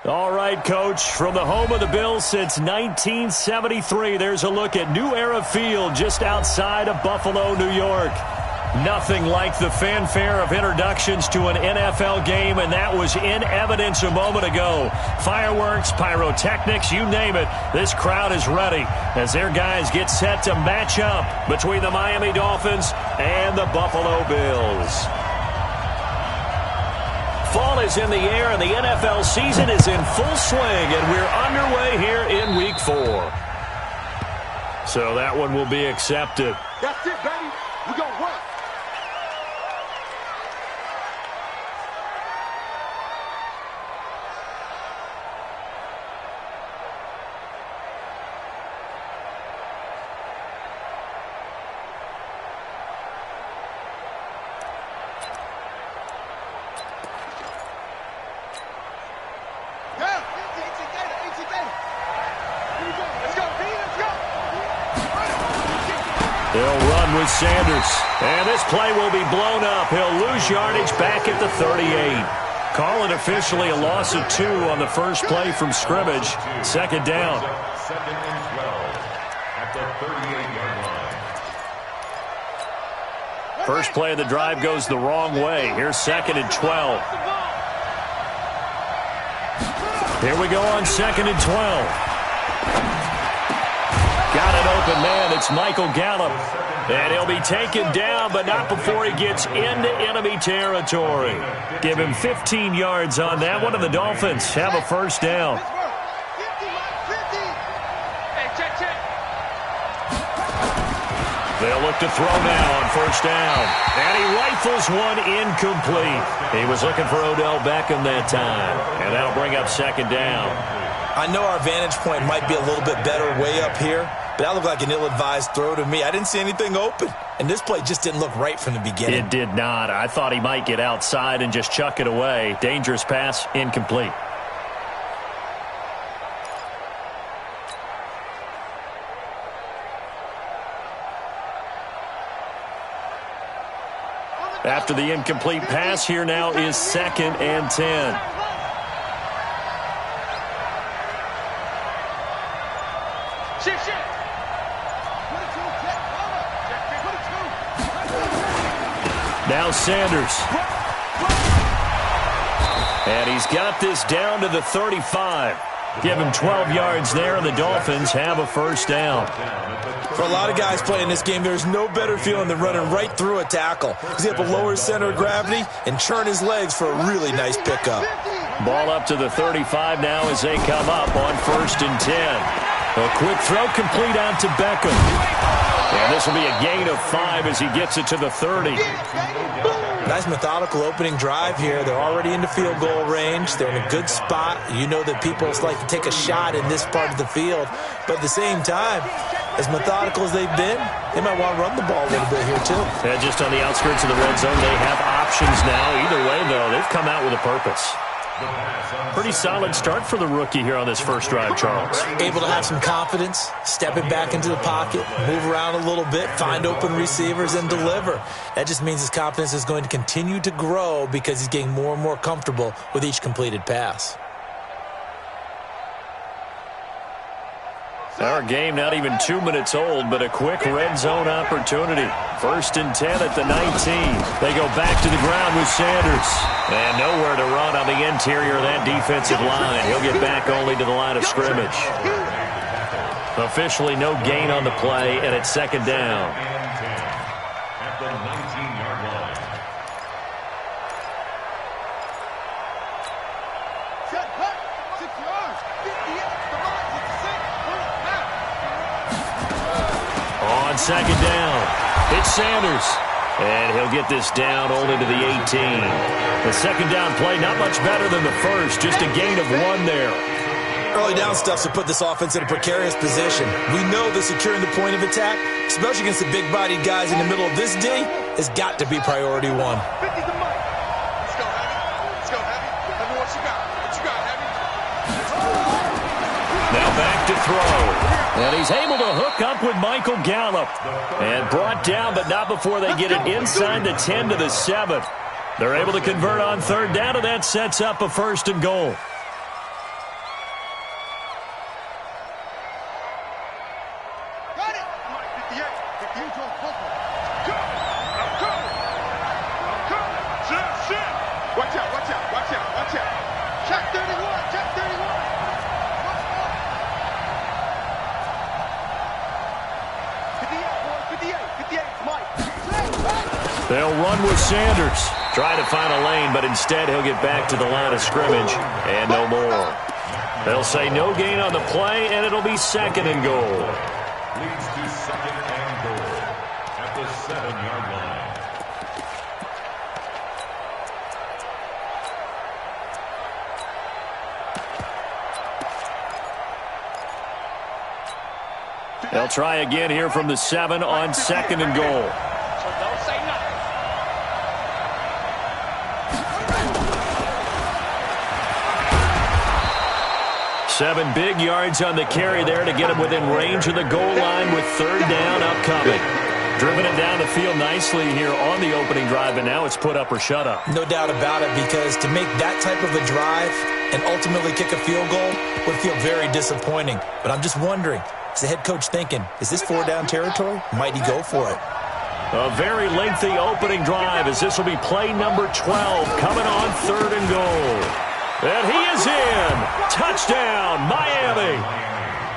All right, Coach, from the home of the Bills since 1973, there's a look at New Era Field just outside of Buffalo, New York. Nothing like the fanfare of introductions to an NFL game, and that was in evidence a moment ago. Fireworks, pyrotechnics, you name it, this crowd is ready as their guys get set to match up between the Miami Dolphins and the Buffalo Bills. Fall is in the air, and the NFL season is in full swing, and we're underway here in Week 4. So that one will be accepted. That's it, baby. We're going to work. They'll run with Sanders. And this play will be blown up. He'll lose yardage back at the 38. Call it officially a loss of 2 on the first play from scrimmage. Second down. Second and 12 at the 38-yard line. First play of the drive goes the wrong way. Here's second and 12. Here we go on second and 12. Got an open man. It's Michael Gallup. And he'll be taken down, but not before he gets into enemy territory. Give him 15 yards on that one, and the Dolphins have a first down. They'll look to throw now on first down. And he rifles one incomplete. He was looking for Odell Beckham that time. And that'll bring up second down. I know our vantage point might be a little bit better way up here, but that looked like an ill-advised throw to me. I didn't see anything open, and this play just didn't look right from the beginning. It did not. I thought he might get outside and just chuck it away. Dangerous pass, incomplete. After the incomplete pass, here now is second and 10. Now Sanders. And he's got this down to the 35. Give him 12 yards there, and the Dolphins have a first down. For a lot of guys playing this game, there's no better feeling than running right through a tackle. He's able to lower his center of gravity and churn his legs for a really nice pickup. Ball up to the 35 now as they come up on first and 10. A quick throw complete out to Beckham. And this will be a gain of 5 as he gets it to the 30. Nice methodical opening drive here. They're already into field goal range. They're in a good spot. You know that people like to take a shot in this part of the field. But at the same time, as methodical as they've been, they might want to run the ball a little bit here too. And just on the outskirts of the red zone, they have options now. Either way, though, they've come out with a purpose. Pretty solid start for the rookie here on this first drive, Charles. Able to have some confidence, step it back into the pocket, move around a little bit, find open receivers, and deliver. That just means his confidence is going to continue to grow because he's getting more and more comfortable with each completed pass. Our game not even 2 minutes old, but a quick red zone opportunity. First and 10 at the 19. They go back to the ground with Sanders. And nowhere to run on the interior of that defensive line. He'll get back only to the line of scrimmage. Officially no gain on the play, and it's second down. At the 19-yard line. On second down, it's Sanders. And he'll get this down only to the 18. The second down play, not much better than the first, just a gain of 1 there. Early down stuff to put this offense in a precarious position. We know that securing the point of attack, especially against the big-bodied guys in the middle of this D, has got to be priority 1. Let's go, Heavy. Let's go, Heavy. Tell me what you got. What you got, Heavy? Now back to throw. And he's able to hook up with Michael Gallup. And brought down, but not before they get it inside the 10 to the 7. They're able to convert on third down, and that sets up a first and goal. Watch out, watch out, watch out, watch out. Check 31, check 31. 58, Mike. They'll run with Sanders. Try to find a lane, but instead he'll get back to the line of scrimmage and no more. They'll say no gain on the play, and it'll be 2nd and goal. Leads to 2nd and goal at the 7-yard line. They'll try again here from the 7 on 2nd and goal. So don't say nothing. Seven big yards on the carry there to get him within range of the goal line with 3rd down upcoming. Driven it down the field nicely here on the opening drive, and now it's put up or shut up. No doubt about it, because to make that type of a drive and ultimately kick a field goal would feel very disappointing. But I'm just wondering, is the head coach thinking, is this 4-down territory? Might he go for it? A very lengthy opening drive, as this will be play number 12 coming on 3rd and goal. And he is in. Touchdown, Miami.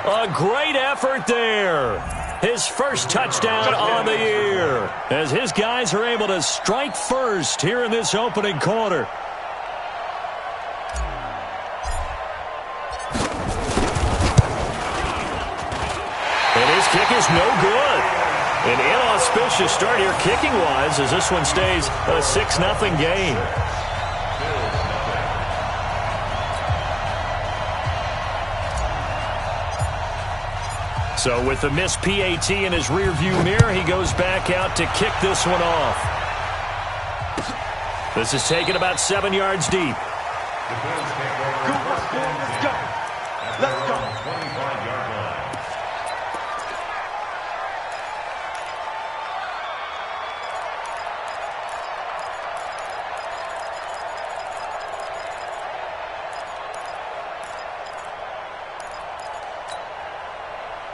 A great effort there. His first touchdown on the year, as his guys are able to strike first here in this opening quarter. And his kick is no good. An inauspicious start here kicking-wise, as this one stays a 6-0 game. So with the missed PAT in his rearview mirror, he goes back out to kick this one off. This is taken about 7 yards deep. Let's go. Let's go. 25-yard line.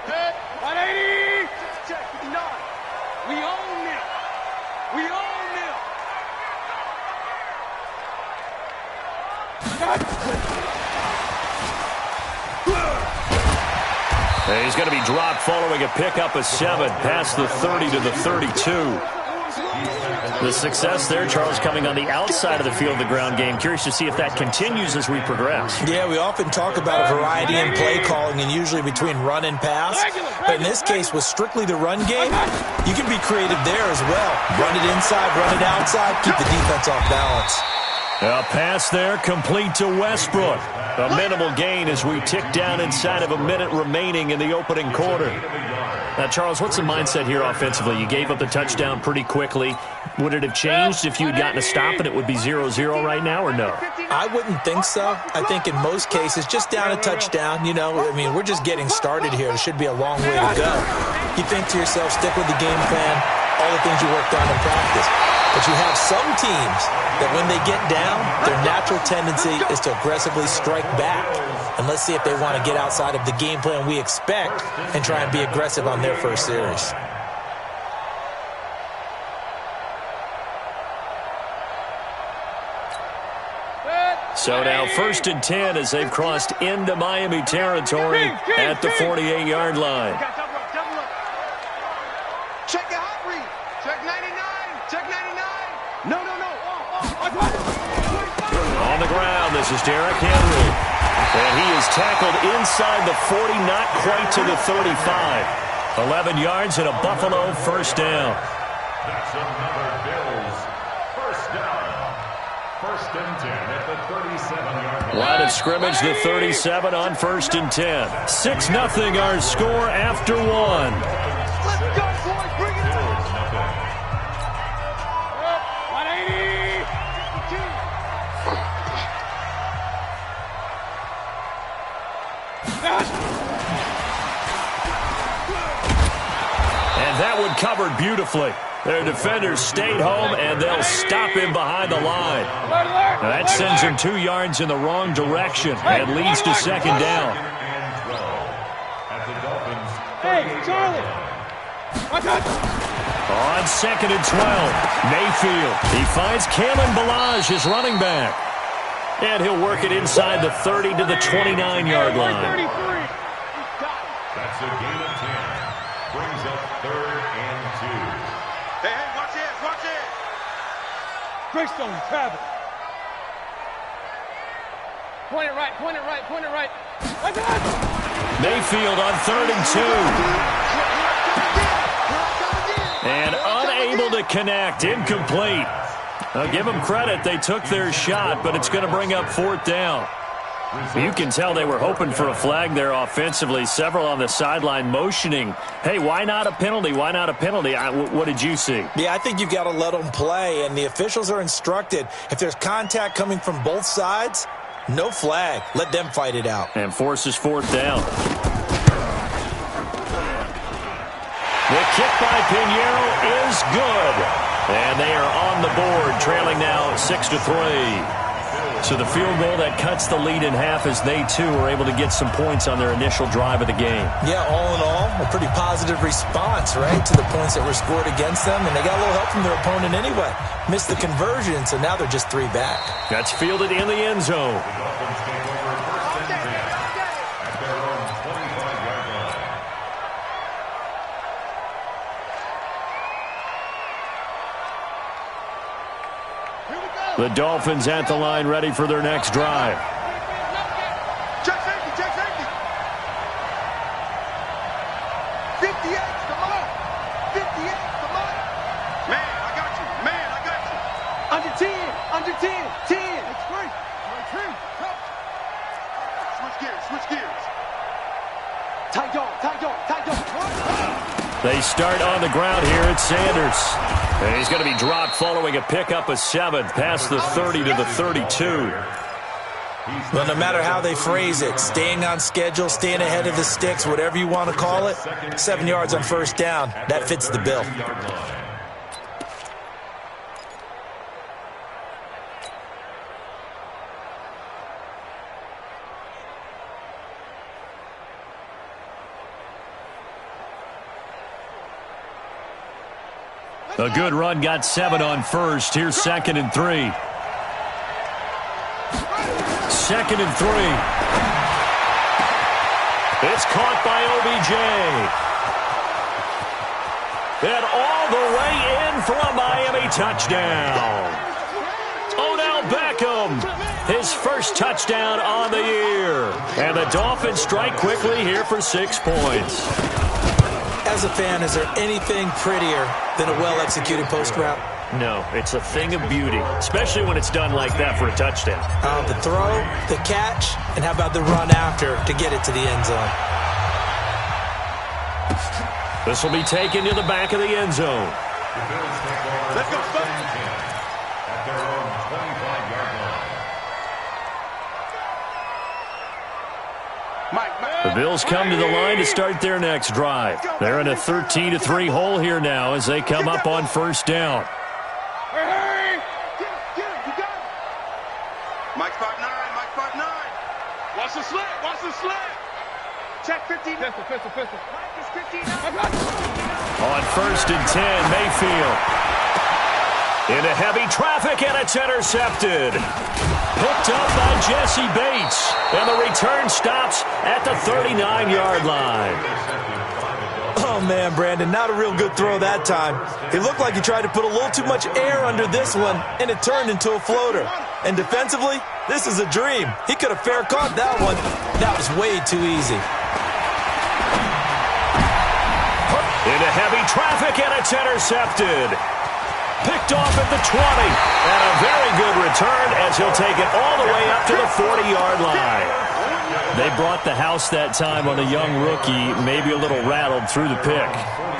Hit. 180. Check 59. We own them. We own them. And he's going to be dropped following a pickup of 7 past the 30 to the 32. The success there, Charles, coming on the outside of the field of the ground game. Curious to see if that continues as we progress. Yeah, we often talk about a variety in play calling and usually between run and pass. But in this case, with strictly the run game, you can be creative there as well. Run it inside, run it outside, keep the defense off balance. A pass there complete to Westbrook. A minimal gain as we tick down inside of a minute remaining in the opening quarter. Now, Charles, what's the mindset here offensively? You gave up the touchdown pretty quickly. Would it have changed if you had gotten a stop and it would be 0-0 right now, or no? I wouldn't think so. I think in most cases, just down a touchdown, you know, I mean, we're just getting started here. It should be a long way to go. You think to yourself, stick with the game plan, all the things you worked on in practice. But you have some teams that when they get down, their natural tendency is to aggressively strike back. And let's see if they want to get outside of the game plan we expect and try and be aggressive on their first series. So now 1st and 10 as they've crossed into Miami territory at the 48-yard line. Check your hot read. Check 99. Check 99. No. On the ground, this is Derrick Henry. And he is tackled inside the 40, not quite to the 35. 11 yards and a Buffalo first down. That's another Bills first down. 1st and 10 at the 37-yard line. Line of scrimmage, the 37 on 1st and 10. 6-0 our score after 1. Let's go, boys. Bring it on. 180. 52. And that one covered beautifully. Their defenders stayed home, and they'll stop him behind the line. Now that sends him 2 yards in the wrong direction and leads to 2nd down. At the Dolphins. Hey, Charlie. Watch out. On 2nd and 12, Mayfield. He finds Kalen Ballage, his running back. And he'll work it inside the 30 to the 29-yard line. That's a gain of 10. Brings up 3rd and 2. Hey, watch it, watch it. Greystone, travel. Point it right, point it right, point it right. Mayfield on 3rd and 2. And unable to connect. Incomplete. I'll give them credit. They took their shot, but it's going to bring up 4th down. You can tell they were hoping for a flag there offensively. Several on the sideline motioning, hey, why not a penalty? Why not a penalty? What did you see? Yeah, I think you've got to let them play, and the officials are instructed. If there's contact coming from both sides, no flag. Let them fight it out. And forces 4th down. The kick by Pinheiro is good. And they are on the board, trailing now 6-3. So the field goal that cuts the lead in half as they, too, were able to get some points on their initial drive of the game. Yeah, all in all, a pretty positive response, right, to the points that were scored against them. And they got a little help from their opponent anyway. Missed the conversion, so now they're just 3 back. That's fielded in the end zone. The Dolphins take over 1st and 10 at their own 25-yard line. The Dolphins at the line, ready for their next drive. Check safety, check safety. 58, come on. 58, come on. Man, I got you. Man, I got you. Under 10, under 10, 10. It's great. Switch gears, switch gears. Tight dog, tight dog, tight dog. They start on the ground here at Sanders. And he's going to be dropped following a pickup of 7 past the 30 to the 32. Well, no matter how they phrase it, staying on schedule, staying ahead of the sticks, whatever you want to call it, 7 yards on 1st down, that fits the bill. A good run got 7 on 1st. Here's 2nd and 3. 2nd and 3. It's caught by OBJ. And all the way in for a Miami touchdown. Odell Beckham, his first touchdown on the year. And the Dolphins strike quickly here for 6 points. As a fan, is there anything prettier than a well-executed post route? No, it's a thing of beauty, especially when it's done like that for a touchdown. The throw, the catch, and how about the run after to get it to the end zone? This will be taken to the back of the end zone. The Bills take over Let's go, 1st and 10 at their own 25-yard line. The Bills come to the line to start their next drive. They're in a 13-3 hole here now as they come up on 1st down. Hey! Get him, you got him. Mike 5'9", Mike 5'9". Watch the slant, watch the slant. Check 15. Pistol. Mike is 15. On 1st and 10, Mayfield. Into heavy traffic, and it's intercepted. Picked up by Jesse Bates. And the return stops at the 39-yard line. Oh, man, Brandon, not a real good throw that time. It looked like he tried to put a little too much air under this one, and it turned into a floater. And defensively, this is a dream. He could have fair caught that one. That was way too easy. Into heavy traffic, and it's intercepted. Picked off at the 20. And a very good return as he'll take it all the way up to the 40-yard line. They brought the house that time on a young rookie, maybe a little rattled through the pick.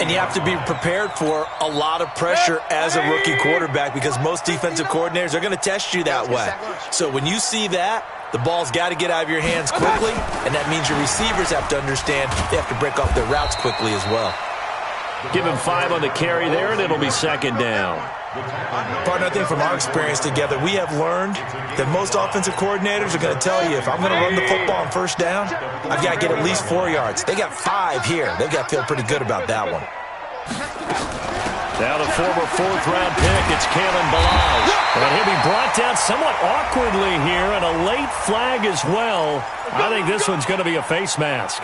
And you have to be prepared for a lot of pressure as a rookie quarterback because most defensive coordinators are going to test you that way. So when you see that, the ball's got to get out of your hands quickly, and that means your receivers have to understand they have to break off their routes quickly as well. Give him 5 on the carry there, and it'll be 2nd down. Partner, I think from our experience together, we have learned that most offensive coordinators are going to tell you, if I'm going to run the football on 1st down, I've got to get at least 4 yards. They got 5 here. They've got to feel pretty good about that one. Now the former fourth-round pick, it's Kalen Balaj. And he'll be brought down somewhat awkwardly here, and a late flag as well. I think this one's going to be a face mask.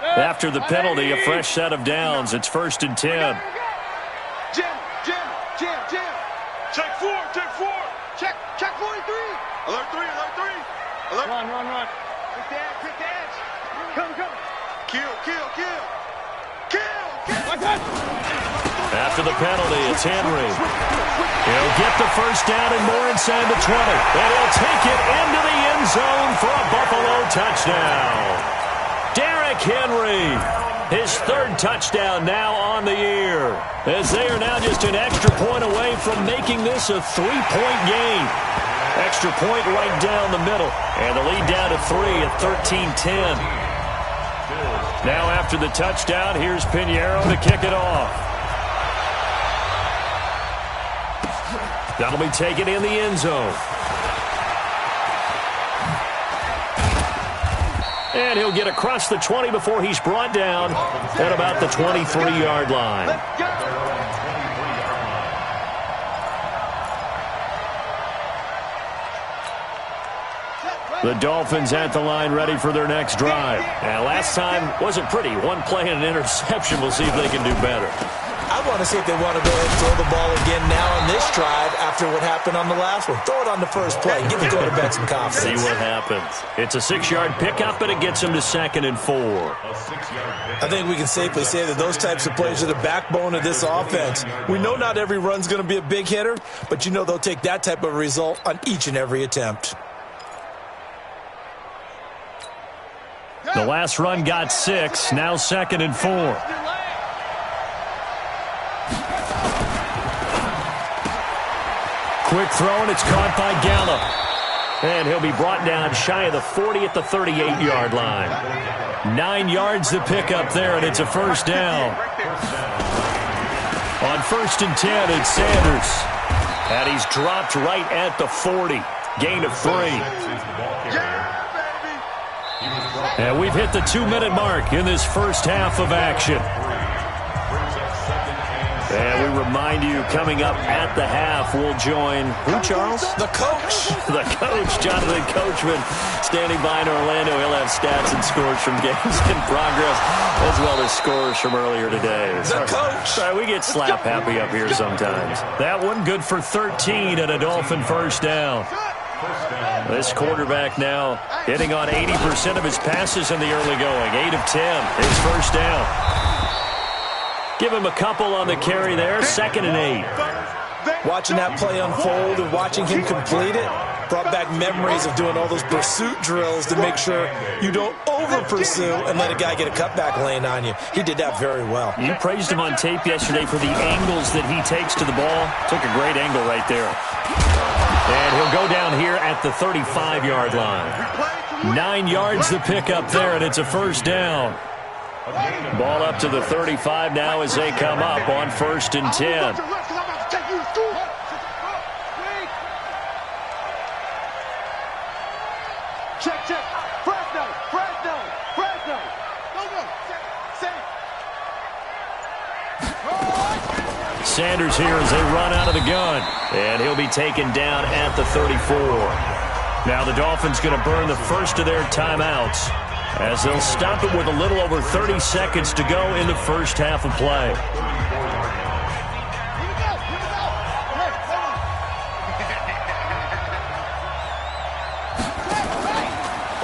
After the penalty, a fresh set of downs. It's 1st and 10. Jim. Check 4. Check 43. Alert 3. Alert. Run. Quick the edge. Come. Kill. Like that. After the penalty, it's Henry. He'll get the first down and more inside the 20. And he'll take it into the end zone for a Buffalo touchdown. Derrick Henry, his 3rd touchdown now on the year, as they are now just an extra point away from making this a 3-point game. Extra point right down the middle, and the lead down to 3 at 13-10. Now after the touchdown, here's Pinheiro to kick it off. That'll be taken in the end zone. And he'll get across the 20 before he's brought down at about the 23-yard line. The Dolphins at the line ready for their next drive. And last time wasn't pretty. One play and an interception. We'll see if they can do better. I want to see if they want to go ahead and throw the ball again now on this drive after what happened on the last one. Throw it on the first play. Give the quarterback some confidence. See what happens. It's a 6-yard pickup, and it gets him to 2nd and 4. I think we can safely say that those types of plays are the backbone of this offense. We know not every run's going to be a big hitter, but you know they'll take that type of result on each and every attempt. The last run got 6. Now 2nd and 4. Quick throw, and it's caught by Gallup. And he'll be brought down shy of the 40 at the 38-yard line. 9 yards to pick up there, and it's a first down. On 1st and 10, it's Sanders. And he's dropped right at the 40. Gain of 3. And we've hit the 2-minute mark in this first half of action. And we remind you, coming up at the half, we'll join, who, Charles? The coach. The coach, Jonathan Coachman, standing by in Orlando. He'll have stats and scores from games in progress, as well as scores from earlier today. The coach. Sorry, we get slap happy up here sometimes. That one good for 13 and a Dolphin first down. This quarterback now hitting on 80% of his passes in the early going. 8 of 10, his first down. Give him a couple on the carry there. 2nd and 8. Watching that play unfold and watching him complete it brought back memories of doing all those pursuit drills to make sure you don't over-pursue and let a guy get a cutback lane on you. He did that very well. You praised him on tape yesterday for the angles that he takes to the ball. Took a great angle right there. And he'll go down here at the 35-yard line. 9 yards to pick up there, and it's a first down. Ball up to the 35 now as they come up on 1st and 10. Check. Fresno. Sanders here as they run out of the gun. And he'll be taken down at the 34. Now the Dolphins going to burn the first of their timeouts, as they'll stop it with a little over 30 seconds to go in the first half of play.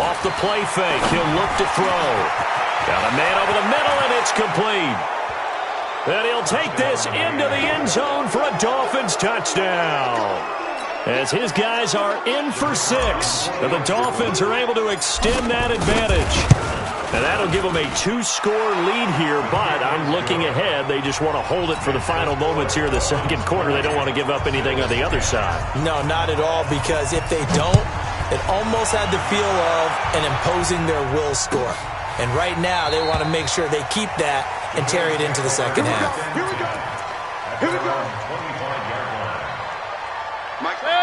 Off the play fake, he'll look to throw. Got a man over the middle, and it's complete. And he'll take this into the end zone for a Dolphins touchdown. As his guys are in for 6. And the Dolphins are able to extend that advantage. And that'll give them a 2-score lead here, but I'm looking ahead. They just want to hold it for the final moments here in the second quarter. They don't want to give up anything on the other side. No, not at all, because if they don't, it almost had the feel of an imposing their will score. And right now, they want to make sure they keep that and carry it into the second half. Here we go.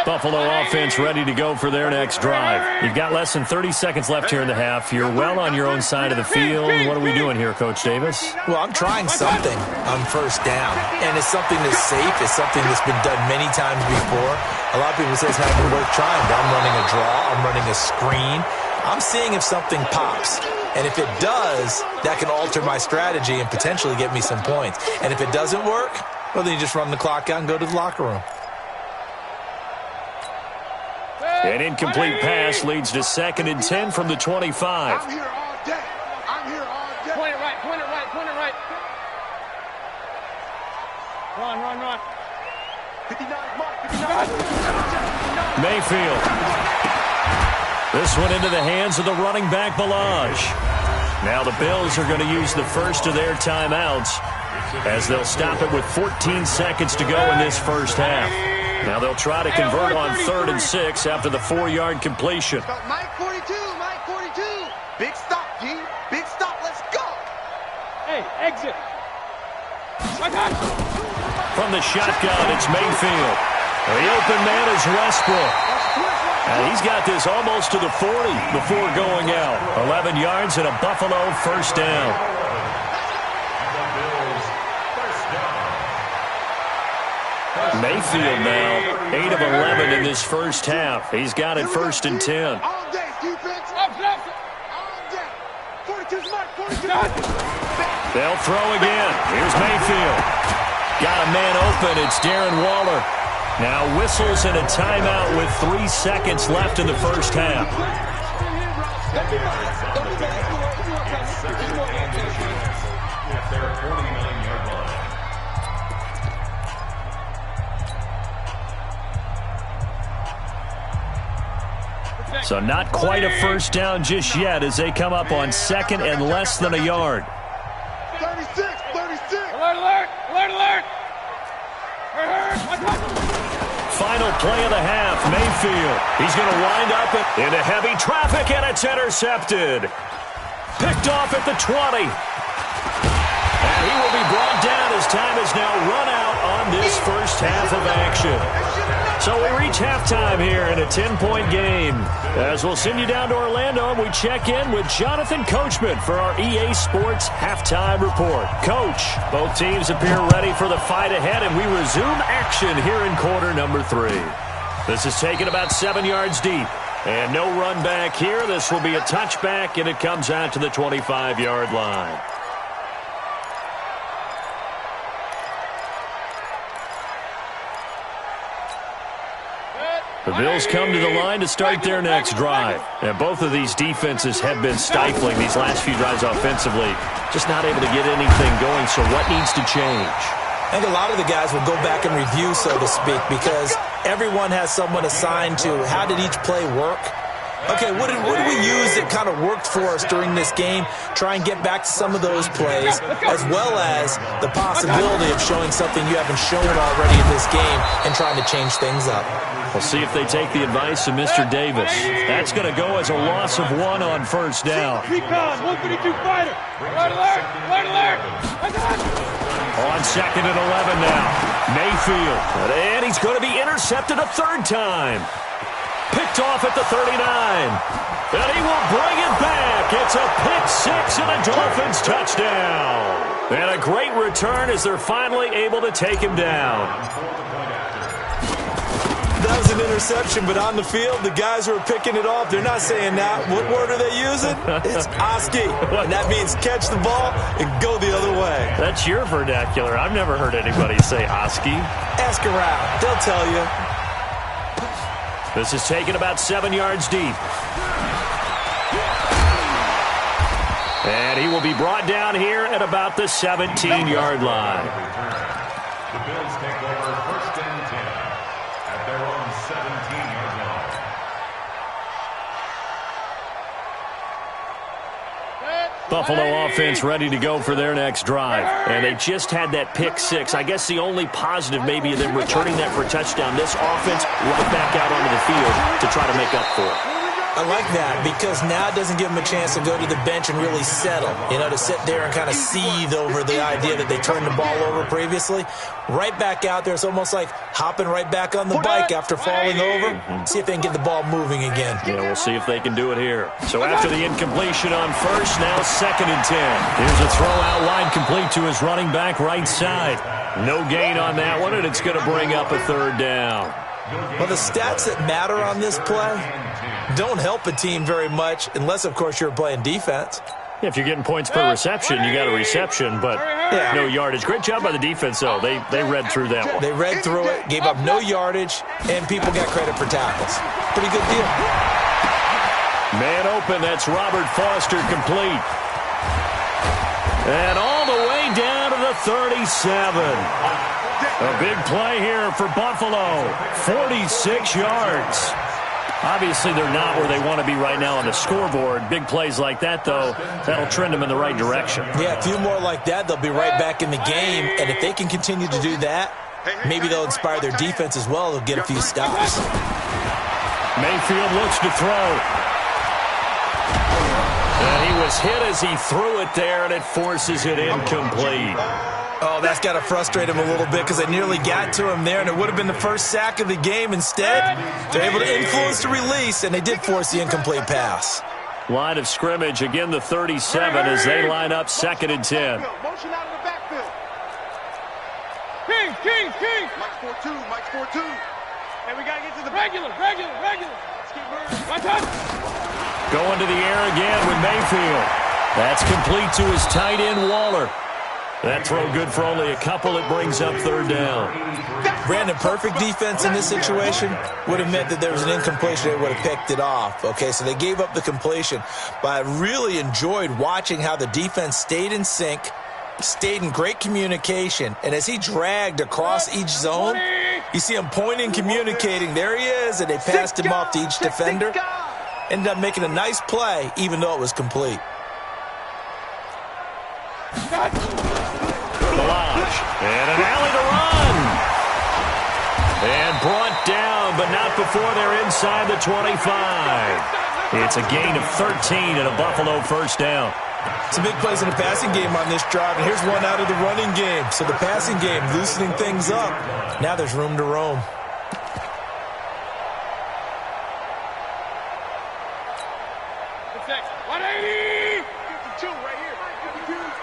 Buffalo offense ready to go for their next drive. You've got less than 30 seconds left here in the half. You're well on your own side of the field. What are we doing here, Coach Davis? Well, I'm trying something on first down, and it's something that's safe. It's something that's been done many times before. A lot of people say it's not even worth trying, but I'm running a draw. I'm running a screen. I'm seeing if something pops. And if it does, that can alter my strategy and potentially get me some points. And if it doesn't work, well, then you just run the clock out and go to the locker room. An incomplete pass leads to 2nd and 10 from the 25. I'm here all day. I'm here all day. Point it right, point it right, point it right. Run. 59, Mark, 59. Mayfield. This one into the hands of the running back, Balaj. Now the Bills are going to use the first of their timeouts as they'll stop it with 14 seconds to go in this first half. Now they'll try to convert on 3rd and 6 after the 4-yard completion. Mike 42, Mike 42. Big stop, G. Big stop. Let's go. Hey, exit. I got you. From the shotgun, it's Mayfield. The open man is Westbrook. And he's got this almost to the 40 before going out. 11 yards and a Buffalo first down. Mayfield now, 8 of 11 in this first half. He's got it 1st and 10. All day, defense. All day. 42's Mike, 42. They'll throw again. Here's Mayfield. Got a man open. It's Darren Waller. Now whistles and a timeout with 3 seconds left in the first half. So not quite a first down just yet as they come up on 2nd and less than a yard. 36. Alert. Final play of the half, Mayfield. He's going to wind up into heavy traffic, and it's intercepted. Picked off at the 20. And he will be brought down as time is now run out on this first half of action. So we reach halftime here in a 10-point game. As we'll send you down to Orlando, and we check in with Jonathan Coachman for our EA Sports Halftime Report. Coach, both teams appear ready for the fight ahead, and we resume action here in quarter number 3. This is taken about 7 yards deep. And no run back here. This will be a touchback, and it comes out to the 25-yard line. The Bills come to the line to start their next drive. And both of these defenses have been stifling these last few drives offensively. Just not able to get anything going, so what needs to change? I think a lot of the guys will go back and review, so to speak, because everyone has someone assigned to how did each play work. Okay, what did we use that kind of worked for us during this game? Try and get back to some of those plays, as well as the possibility of showing something you haven't shown already in this game and trying to change things up. We'll see if they take the advice of Mr. Davis. That's going to go as a loss of 1 on first down. Recon, 152 fighter. Alert. On 2nd and 11 now. Mayfield. And he's going to be intercepted a 3rd time. Picked off at the 39. And he will bring it back. It's a pick-6 and a Dolphins touchdown. And a great return as they're finally able to take him down. That was an interception, but on the field, the guys who are picking it off, they're not saying that. What word are they using? It's Oski. And that means catch the ball and go the other way. That's your vernacular. I've never heard anybody say Oski. Ask around. They'll tell you. This is taken about 7 yards deep. And he will be brought down here at about the 17-yard line. The Bills take over 1st and 10 at their own 17-yard line. Buffalo offense ready to go for their next drive. And they just had that pick-6. I guess the only positive maybe of them returning that for a touchdown. This offense right back out onto the field to try to make up for it. I like that because now it doesn't give them a chance to go to the bench and really settle, to sit there and kind of seethe over the idea that they turned the ball over previously. Right back out there. It's almost like hopping right back on the bike after falling over. See if they can get the ball moving again. Yeah, we'll see if they can do it here. So after the incompletion on first, now 2nd and 10. Here's a throw out wide complete to his running back right side. No gain on that one, and it's going to bring up a 3rd down. Well, the stats that matter on this play don't help a team very much unless, of course, you're playing defense. Yeah, if you're getting points per reception, you got a reception, but no yardage. Great job by the defense, though. They read through that one. They read through it, gave up no yardage, and people got credit for tackles. Pretty good deal. Man open, that's Robert Foster complete. And all the way down to the 37. A big play here for Buffalo. 46 yards. Obviously, they're not where they want to be right now on the scoreboard. Big plays like that, though, that'll trend them in the right direction. Yeah, a few more like that, they'll be right back in the game. And if they can continue to do that, maybe they'll inspire their defense as well. They'll get a few stops. Mayfield looks to throw. And he was hit as he threw it there, and it forces it incomplete. Oh, that's got to frustrate him a little bit because they nearly got to him there, and it would have been the first sack of the game. Instead, they're able to influence the release, and they did force the incomplete pass. Line of scrimmage, again the 37 as they line up 2nd and 10. Motion out of the backfield. King. Mike's 4-2, Mike's 4-2. Hey, we got to get to the regular. Let's keep moving. One touch. Going to the air again with Mayfield. That's complete to his tight end, Waller. That throw good for only a couple. It brings up 3rd down. Brandon, perfect defense in this situation would have meant that there was an incompletion. They would have picked it off. Okay, so they gave up the completion. But I really enjoyed watching how the defense stayed in sync, stayed in great communication. And as he dragged across each zone, you see him pointing, communicating. There he is, and they passed him off to each defender. Ended up making a nice play, even though it was complete. Balaj, and an alley to run. And brought down, but not before they're inside the 25. It's a gain of 13 and a Buffalo 1st down. Some big plays in the passing game on this drive, and here's one out of the running game. So the passing game loosening things up. Now there's room to roam. Next, 180. 52 right here.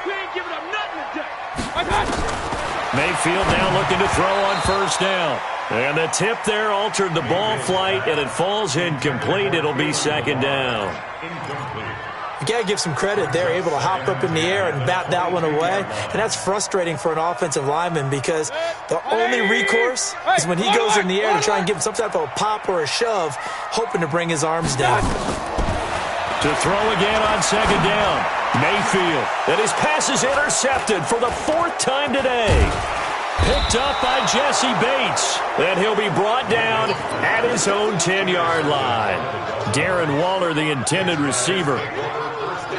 We ain't giving up nothing today. Mayfield now looking to throw on 1st down. And the tip there altered the ball flight, and it falls incomplete. It'll be 2nd down. You got to give some credit. They're able to hop up in the air and bat that one away. And that's frustrating for an offensive lineman because the only recourse is when he goes in the air to try and give him some type of a pop or a shove, hoping to bring his arms down. To throw again on 2nd down. Mayfield. And his pass is intercepted for the 4th time today. Picked up by Jesse Bates. And he'll be brought down at his own 10-yard line. Darren Waller, the intended receiver.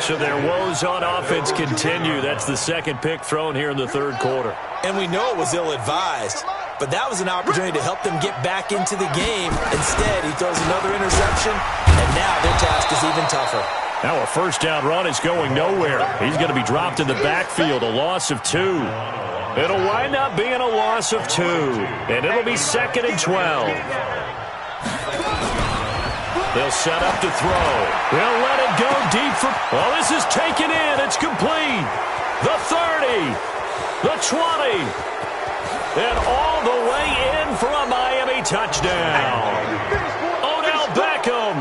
So their woes on offense continue. That's the 2nd pick thrown here in the 3rd quarter. And we know it was ill-advised. But that was an opportunity to help them get back into the game. Instead, he throws another interception, and now their task is even tougher. Now a 1st down run is going nowhere. He's going to be dropped in the backfield, a loss of 2. It'll wind up being a loss of 2, and it'll be 2nd and 12. They'll set up to throw. They'll let it go deep for... Well, this is taken in. It's complete. The 30. The 20. And all the way in for a Miami touchdown. Odell Beckham,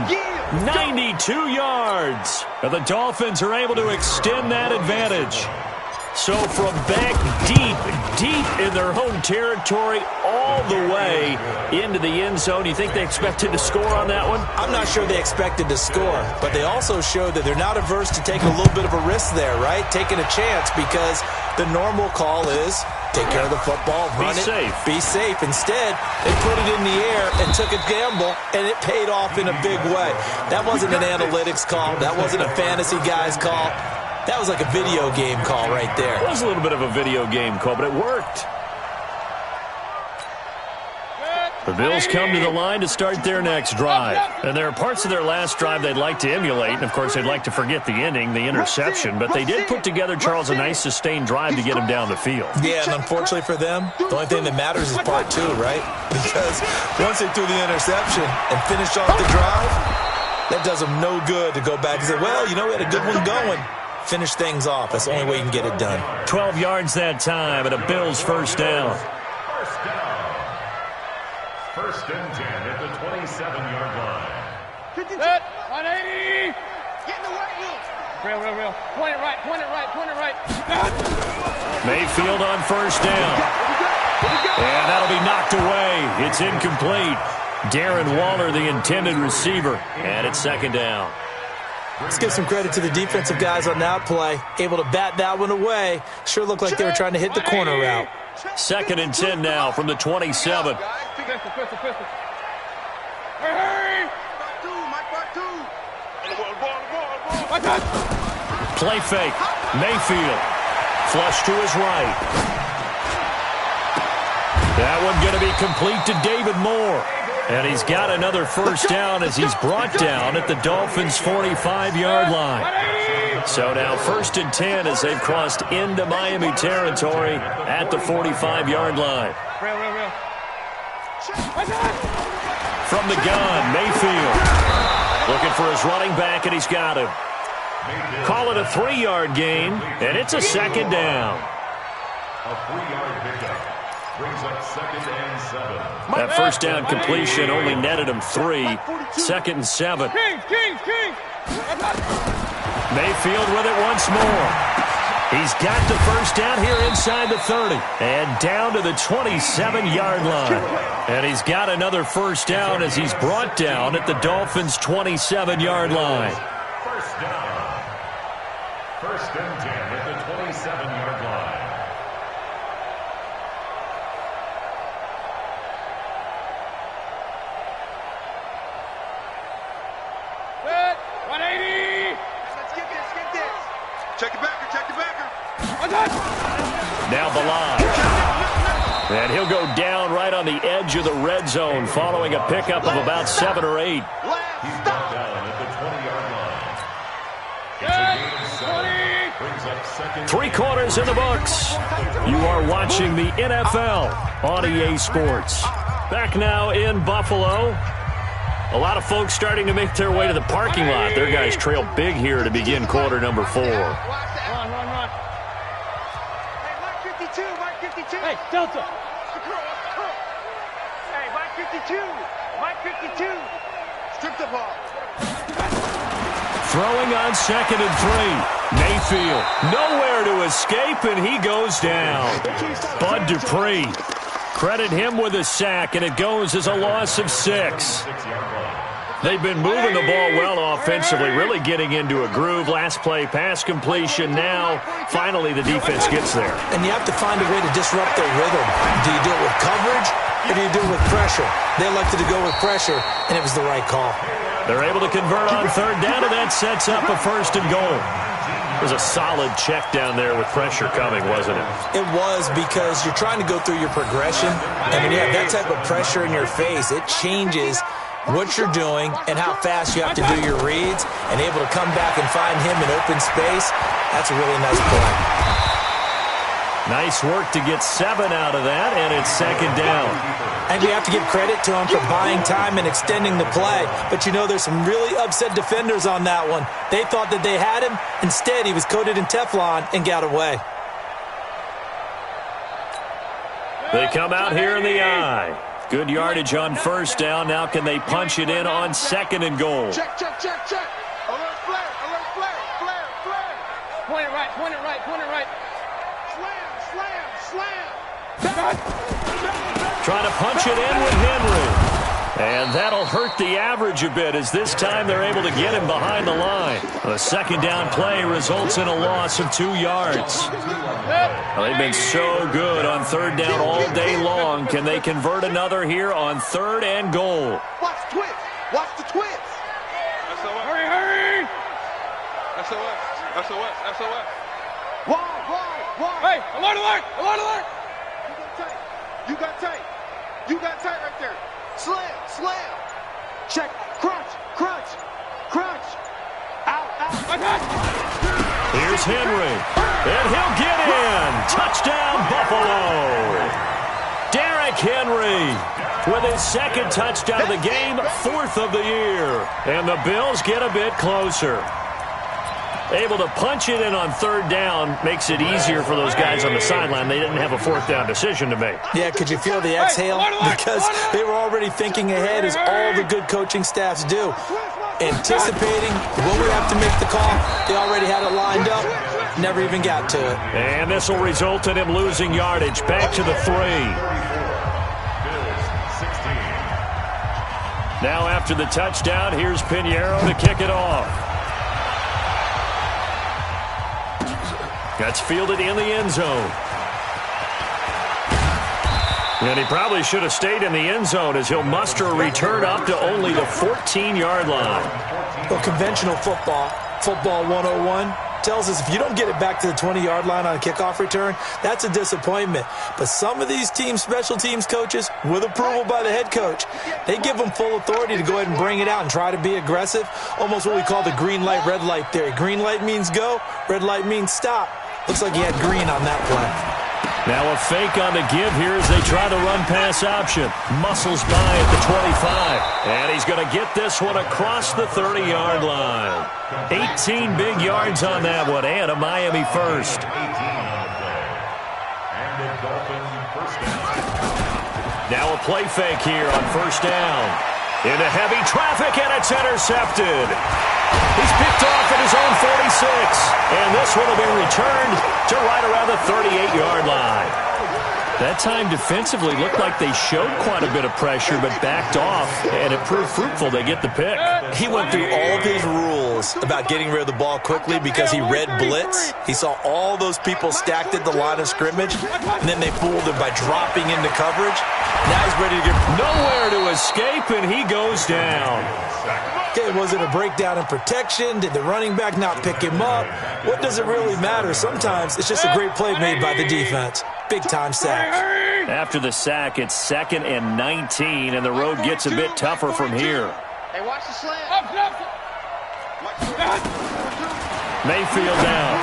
92 yards. And the Dolphins are able to extend that advantage. So from back deep in their home territory, all the way into the end zone, you think they expected to score on that one? I'm not sure they expected to score, but they also showed that they're not averse to taking a little bit of a risk there, right? Taking a chance because the normal call is take care of the football, run it, be safe. Instead, they put it in the air and took a gamble, and it paid off in a big way. That wasn't an analytics call. That wasn't a fantasy guy's call. That was like a video game call right there. It was a little bit of a video game call, but it worked. The Bills come to the line to start their next drive. And there are parts of their last drive they'd like to emulate. And, of course, they'd like to forget the ending, the interception. But they did put together, Charles, a nice sustained drive to get him down the field. Yeah, and unfortunately for them, the only thing that matters is part two, right? Because once they threw the interception and finished off the drive, that does them no good to go back and say, well, you know, we had a good one going. Finish things off. That's the only way you can get it done. 12 yards that time and a Bills first down. First down. First and 10 at the 27-yard line. Set. 180. Get in the way, Will. Real. Point it right. Mayfield on first down. And that'll be knocked away. It's incomplete. Darren Waller, the intended receiver. And it's second down. Let's give some credit to the defensive guys on that play. Able to bat that one away. Sure looked like they were trying to hit the corner route. Second and 10 now from the 27. Pistol. Hey. Mike, two. Ball. Play fake. Mayfield. Flush to his right. That one going to be complete to David Moore. And he's got another first down as he's brought down at the Dolphins' 45-yard line. So now first and 10 as they've crossed into Miami territory at the 45-yard line. Real. From the gun, Mayfield. Looking for his running back, and he's got him. Call it a 3-yard gain, and it's a second down. A 3-yard pickup. Brings up second and 7. That first down completion only netted him 3. Second and 7. King. Mayfield with it once more. He's got the first down here inside the 30. And down to the 27-yard line. And he's got another first down as he's brought down at the Dolphins' 27-yard line. First down. First and 10 at the 27-yard line. Set. 180. Let's get this. Check the backer. Now Balaj. And he'll go down right on the edge of the red zone following a pickup of about 7 or 8. He's brought down at the 20-yard line. It's a gain of 7. Brings up second. 3 quarters in the books. You are watching the NFL on EA Sports. Back now in Buffalo. A lot of folks starting to make their way to the parking lot. Their guys trail big here to begin quarter number 4. Run. Mike 52. Hey, Delta. Hey, Mike 52. Strip the ball. Throwing on second and 3. Mayfield nowhere to escape, and he goes down. Bud Dupree. Credit him with a sack, and it goes as a loss of 6. They've been moving the ball well offensively, really getting into a groove. Last play, pass completion. Now, finally, the defense gets there. And you have to find a way to disrupt their rhythm. Do you do it with coverage, or do you do it with pressure? They elected to go with pressure, and it was the right call. They're able to convert on third down, and that sets up a first and goal. It was a solid check down there with pressure coming, wasn't it? It was, because you're trying to go through your progression, and when you have that type of pressure in your face, it changes what you're doing and how fast you have to do your reads, and able to come back and find him in open space. That's a really nice play. Nice work to get 7 out of that, and it's second down. And you have to give credit to him for buying time and extending the play. But you know, there's some really upset defenders on that one. They thought that they had him. Instead, he was coated in Teflon and got away. They come out here in the eye. Good yardage on first down. Now can they punch it in on second and goal? Check. Alert flare. Point it right. Slam. Trying to punch it in with Henry. And that'll hurt the average a bit, as this time they're able to get him behind the line. The second down play results in a loss of 2 yards. Well, they've been so good on third down all day long. Can they convert another here on third and goal? Watch the twist. Hurry. SOS. Why? Hey, alert. You got tight right there. Slam. Check. Crunch. Out. Here's Henry. And he'll get in. Touchdown, Buffalo. Derrick Henry with his second touchdown of the game, 4th of the year. And the Bills get a bit closer. Able to punch it in on 3rd down makes it easier for those guys on the sideline. They didn't have a 4th down decision to make. Yeah, could you feel the exhale? Because they were already thinking ahead, as all the good coaching staffs do. Anticipating when we have to make the call. They already had it lined up. Never even got to it. And this will result in him losing yardage. Back to the 3. Now after the touchdown, here's Pinheiro to kick it off. That's fielded in the end zone. And he probably should have stayed in the end zone, as he'll muster a return up to only the 14-yard line. Well, conventional football 101, tells us if you don't get it back to the 20-yard line on a kickoff return, that's a disappointment. But some of these team special teams coaches, with approval by the head coach, they give them full authority to go ahead and bring it out and try to be aggressive. Almost what we call the green light, red light theory. Green light means go, red light means stop. Looks like he had green on that play. Now a fake on the give here as they try the run-pass option. Muscles by at the 25. And he's going to get this one across the 30-yard line. 18 big yards on that one, and a Miami first. Now a play fake here on 1st down. Into heavy traffic, and it's intercepted. He's picked off at his own 46. And this one will be returned to right around the 38-yard line. That time defensively looked like they showed quite a bit of pressure, but backed off, and it proved fruitful. They get the pick. He went through all of his rules about getting rid of the ball quickly because he read blitz. He saw all those people stacked at the line of scrimmage, and then they fooled him by dropping into coverage. Now he's ready to get nowhere to escape, and he goes down. Okay, was it a breakdown in protection? Did the running back not pick him up? What does it really matter? Sometimes it's just a great play made by the defense. Big-time sack. After the sack, it's 2nd and 19, and the road gets a bit tougher from here. Hey, watch the slant. Mayfield down.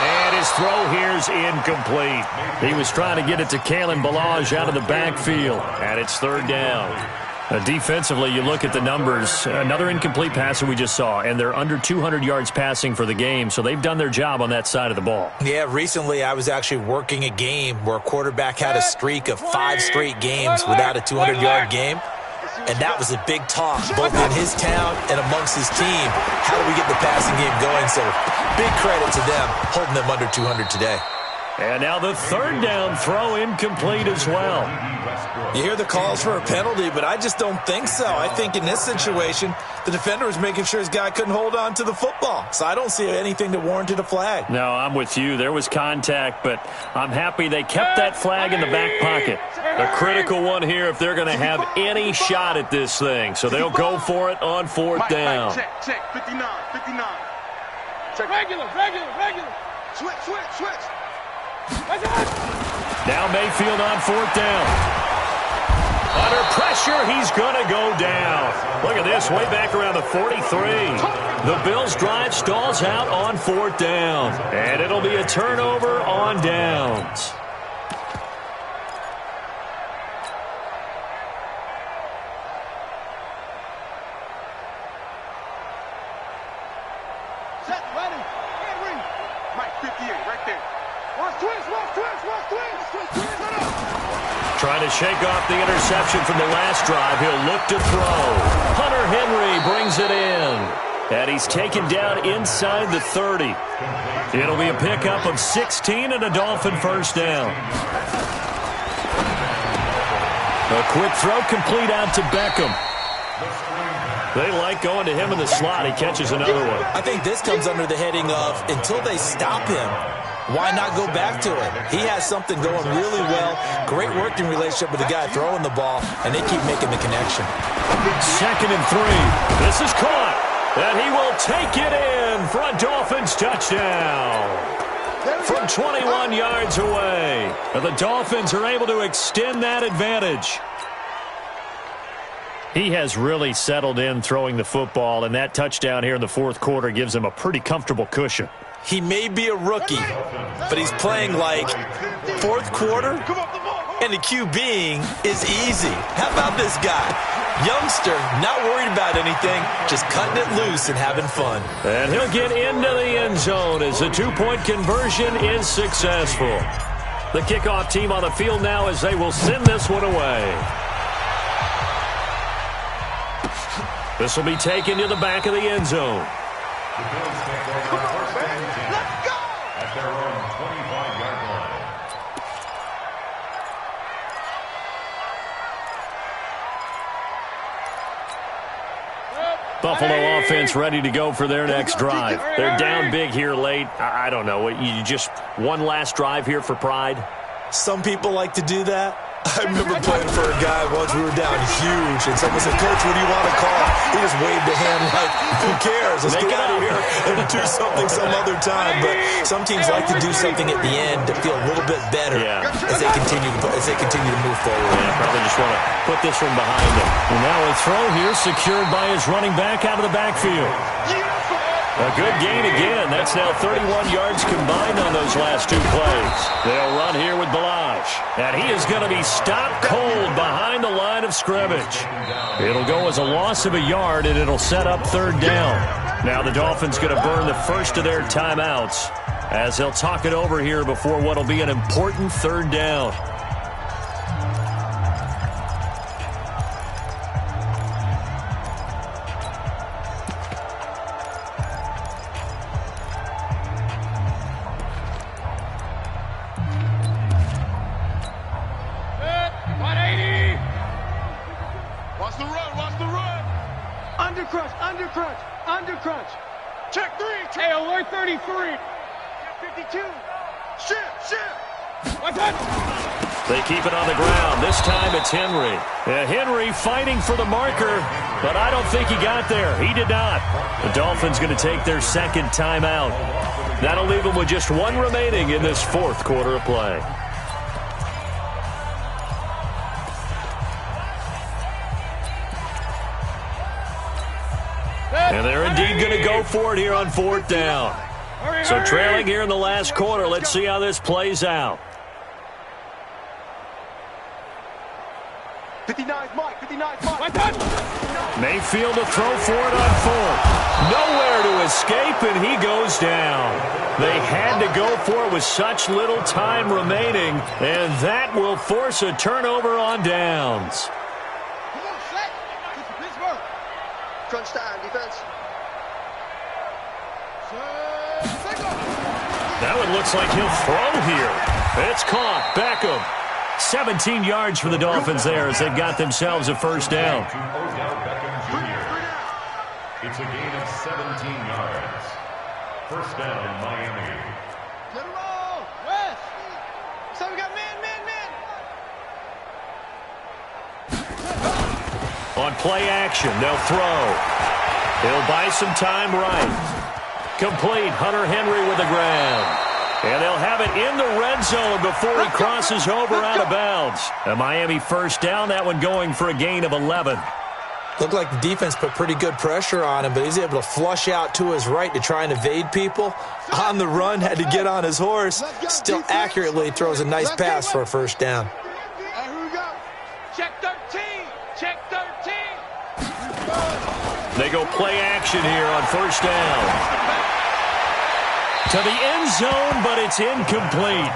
And his throw here's incomplete. He was trying to get it to Kalen Ballage out of the backfield, and it's 3rd down. Defensively, you look at the numbers. Another incomplete passer we just saw, and they're under 200 yards passing for the game, so they've done their job on that side of the ball. Yeah, recently I was actually working a game where a quarterback had a streak of 5 straight games without a 200-yard game, and that was a big talk both in his town and amongst his team. How do we get the passing game going? So big credit to them holding them under 200 today. And now the 3rd down throw incomplete as well. You hear the calls for a penalty, but I just don't think so. I think in this situation, the defender was making sure his guy couldn't hold on to the football. So I don't see anything that warranted a flag. No, I'm with you. There was contact, but I'm happy they kept that flag in the back pocket. A critical one here if they're going to have any shot at this thing. So they'll go for it on 4th down. Check, 59. Check. Regular. Switch. Now Mayfield on 4th down. Under pressure, he's going to go down. Look at this, way back around the 43. The Bills' drive stalls out on 4th down. And it'll be a turnover on downs. Set, ready. Henry. Mike, 58, right there. Watch twist. Trying to shake off the interception from the last drive. He'll look to throw. Hunter Henry brings it in. And he's taken down inside the 30. It'll be a pickup of 16 and a Dolphin 1st down. A quick throw complete out to Beckham. They like going to him in the slot. He catches another one. I think this comes under the heading of until they stop him, why not go back to it? He has something going really well. Great working relationship with the guy throwing the ball, and they keep making the connection. 2nd and 3. This is caught. And he will take it in for a Dolphins touchdown. from 21 yards away. And the Dolphins are able to extend that advantage. He has really settled in throwing the football, and that touchdown here in the fourth quarter gives him a pretty comfortable cushion. He may be a rookie, but he's playing like fourth quarter, and the QBing is easy. How about this guy? Youngster, not worried about anything, just cutting it loose and having fun. And he'll get into the end zone as the two-point conversion is successful. The kickoff team on the field now as they will send this one away. This will be taken to the back of the end zone. The Bills take over first and 10 at their own 25-yard line. Buffalo offense ready to go for their next drive. They're down big here late. I don't know. You just one last drive here for pride? Some people like to do that. I remember playing for a guy once. We were down huge, and someone said, "Coach, what do you want to call?" He just waved a hand like, "Who cares? Let's get out of here and do something some other time." But some teams like to do something at the end to feel a little bit better as they continue to move forward. Yeah, probably just want to put this one behind them. And now a throw here secured by his running back out of the backfield. A good gain again. That's now 31 yards combined on those last two plays. They'll run here with Balaj. And he is going to be stopped cold behind the line of scrimmage. It'll go as a loss of a yard, and it'll set up third down. Now the Dolphins going to burn the first of their timeouts as they'll talk it over here before what will be an important third down. Undercrunch. Check 3. Hey, alert 33. Check 52. Shift. What's that? They keep it on the ground. This time it's Henry. Henry fighting for the marker, but I don't think he got there. He did not. The Dolphins going to take their second timeout. That'll leave them with just one remaining in this fourth quarter of play. And they're indeed going to go for it here on fourth down. So trailing here in the last quarter. Let's see how this plays out. 59's Mike. 59's Mike. Mayfield to throw for it on fourth. Nowhere to escape, and he goes down. They had to go for it with such little time remaining, and that will force a turnover on downs. Crunch time, defense. That one looks like he'll throw here. It's caught. Beckham. 17 yards for the Dolphins there as they've got themselves a first down. It's a gain of 17 yards. First down, Miami. Let it roll. West. So we got man. On play action, they'll throw. He'll buy some time right. Complete. Hunter Henry with the grab. And they'll have it in the red zone before he crosses over out of bounds. A Miami first down, that one going for a gain of 11. Looked like the defense put pretty good pressure on him, but he's able to flush out to his right to try and evade people. On the run, had to get on his horse. Still accurately throws a nice pass for a first down. All right, here we go. Check 13. Check 13. They go play action here on first down. To the end zone, but it's incomplete.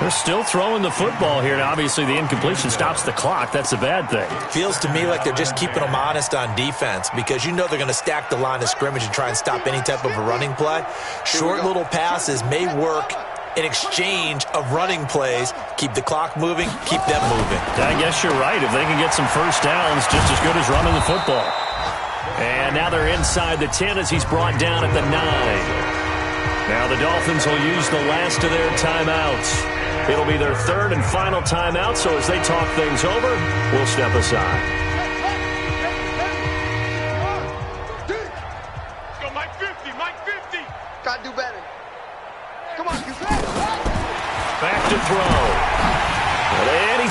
They're still throwing the football here. Now, obviously, the incompletion stops the clock. That's a bad thing. Feels to me like they're just keeping them honest on defense because you know they're going to stack the line of scrimmage and try and stop any type of a running play. Short little passes may work in exchange of running plays. Keep the clock moving, keep them moving. I guess you're right. If they can get some first downs, just as good as running the football. And now they're inside the 10 as he's brought down at the 9. Now the Dolphins will use the last of their timeouts. It'll be their third and final timeout, so as they talk things over, we'll step aside. Let's go, Mike 50. Gotta do better. Come on, you.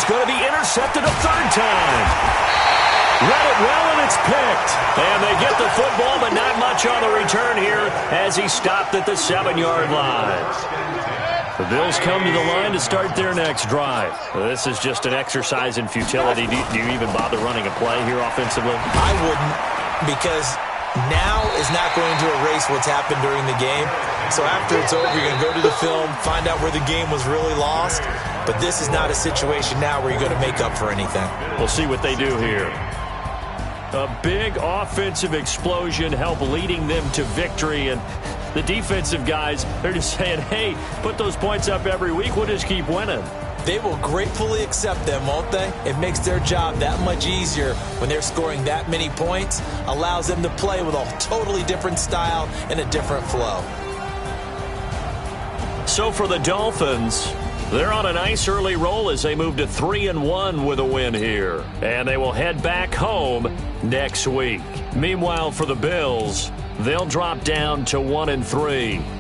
is going to be intercepted a third time. Read it well, and it's picked. And they get the football, but not much on the return here as he stopped at the 7-yard line. The Bills come to the line to start their next drive. This is just an exercise in futility. Do you even bother running a play here offensively? I wouldn't, because now is not going to erase what's happened during the game. So after it's over, you're going to go to the film, find out where the game was really lost. But this is not a situation now where you're going to make up for anything. We'll see what they do here. A big offensive explosion helped leading them to victory. And the defensive guys, they're just saying, hey, put those points up every week. We'll just keep winning. They will gratefully accept them, won't they? It makes their job that much easier when they're scoring that many points. Allows them to play with a totally different style and a different flow. So for the Dolphins, they're on a nice early roll as they move to 3-1 with a win here. And they will head back home next week. Meanwhile, for the Bills, they'll drop down to 1-3.